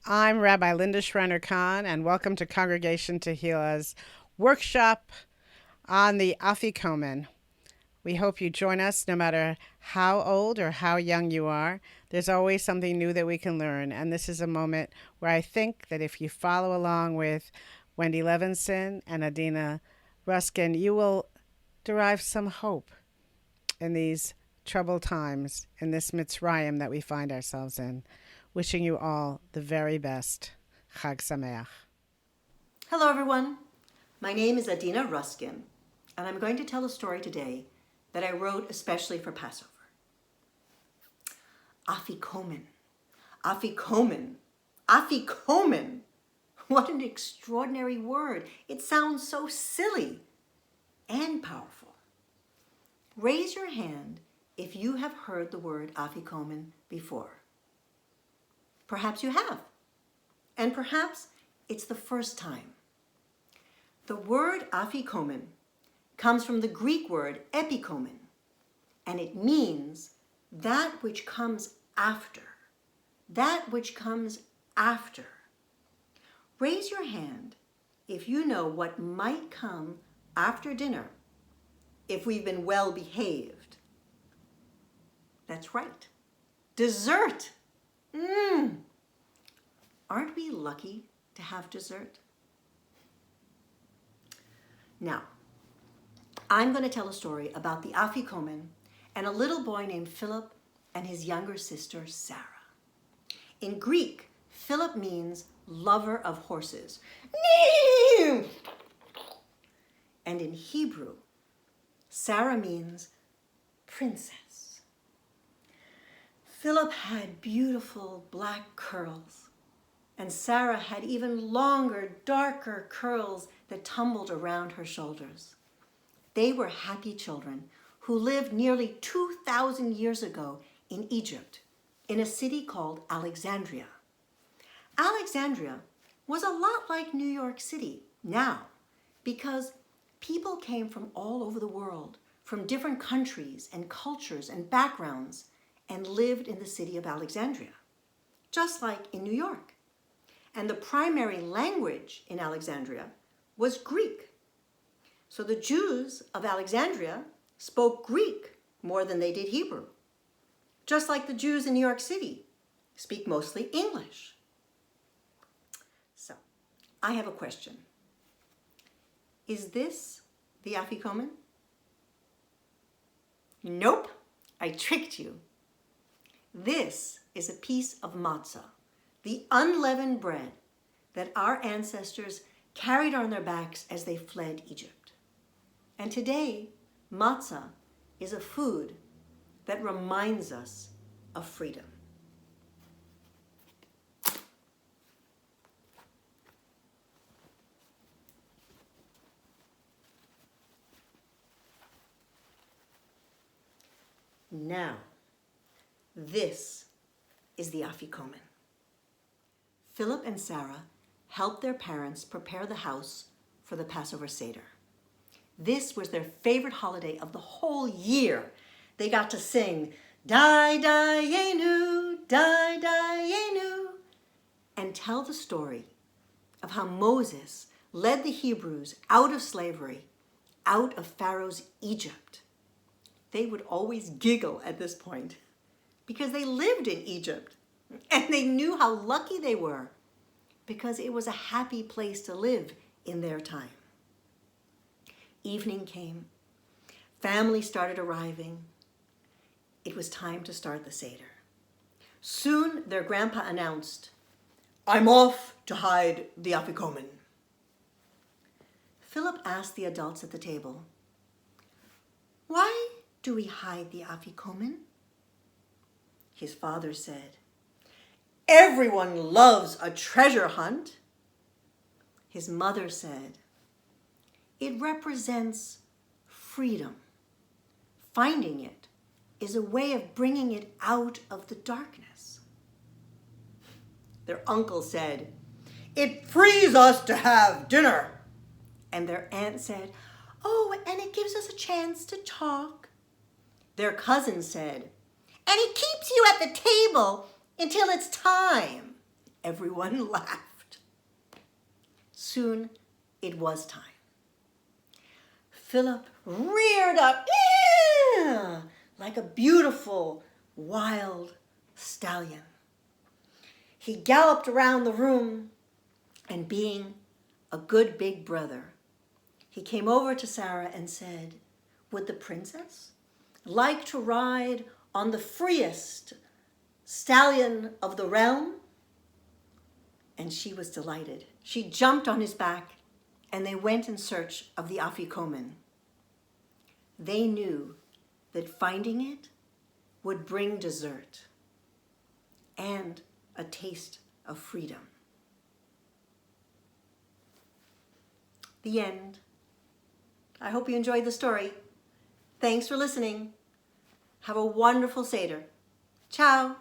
I'm Rabbi Linda Schreiner Khan, and welcome to Congregation Tehilah's workshop on the Afikomen. We hope you join us no matter how old or how young you are. There's always something new that we can learn, and this is a moment where I think that if you follow along with Wendy Levinson and Adina Ruskin, you will derive some hope in these troubled times, in this Mitzrayim that we find ourselves in. Wishing you all the very best. Chag Sameach. Hello, everyone. My name is Adina Ruskin, and I'm going to tell a story today that I wrote especially for Passover. Afikomen. Afikomen. Afikomen. What an extraordinary word. It sounds so silly and powerful. Raise your hand if you have heard the word Afikomen before. Perhaps you have, and perhaps it's the first time. The word Afikomen comes from the Greek word epikomen, and it means that which comes after. That which comes after. Raise your hand if you know what might come after dinner if we've been well behaved. That's right. Dessert. Aren't we lucky to have dessert? Now, I'm going to tell a story about the Afikomen and a little boy named Philip and his younger sister, Sarah. In Greek, Philip means lover of horses. And in Hebrew, Sarah means princess. Philip had beautiful black curls, and Sarah had even longer, darker curls that tumbled around her shoulders. They were happy children who lived nearly 2,000 years ago in Egypt, in a city called Alexandria. Alexandria was a lot like New York City now, because people came from all over the world, from different countries and cultures and backgrounds, and lived in the city of Alexandria, just like in New York. And the primary language in Alexandria was Greek. So the Jews of Alexandria spoke Greek more than they did Hebrew, just like the Jews in New York City speak mostly English. So, I have a question. Is this the Afikomen? Nope, I tricked you. This is a piece of matzah, the unleavened bread that our ancestors carried on their backs as they fled Egypt. And today, matzah is a food that reminds us of freedom. Now, this is the Afikomen. Philip and Sarah helped their parents prepare the house for the Passover Seder. This was their favorite holiday of the whole year. They got to sing, "Dai Dayenu, Dai Dayenu," and tell the story of how Moses led the Hebrews out of slavery, out of Pharaoh's Egypt. They would always giggle at this point because they lived in Egypt and they knew how lucky they were because it was a happy place to live in their time. Evening came. Family started arriving. It was time to start the Seder. Soon their grandpa announced, "I'm off to hide the Afikomen." Philip asked the adults at the table, "Why do we hide the Afikomen?" His father said, "Everyone loves a treasure hunt." His mother said, "It represents freedom. Finding it is a way of bringing it out of the darkness." Their uncle said, "It frees us to have dinner." And their aunt said, "Oh, and it gives us a chance to talk." Their cousin said, "And it keeps you at the table until it's time." Everyone laughed. Soon it was time. Philip reared up like a beautiful wild stallion. He galloped around the room, and being a good big brother, he came over to Sarah and said, "Would the princess like to ride on the freest stallion of the realm?" And she was delighted. She jumped on his back, and they went in search of the Afikomen. They knew that finding it would bring dessert and a taste of freedom. The end. I hope you enjoyed the story. Thanks for listening. Have a wonderful Seder. Ciao.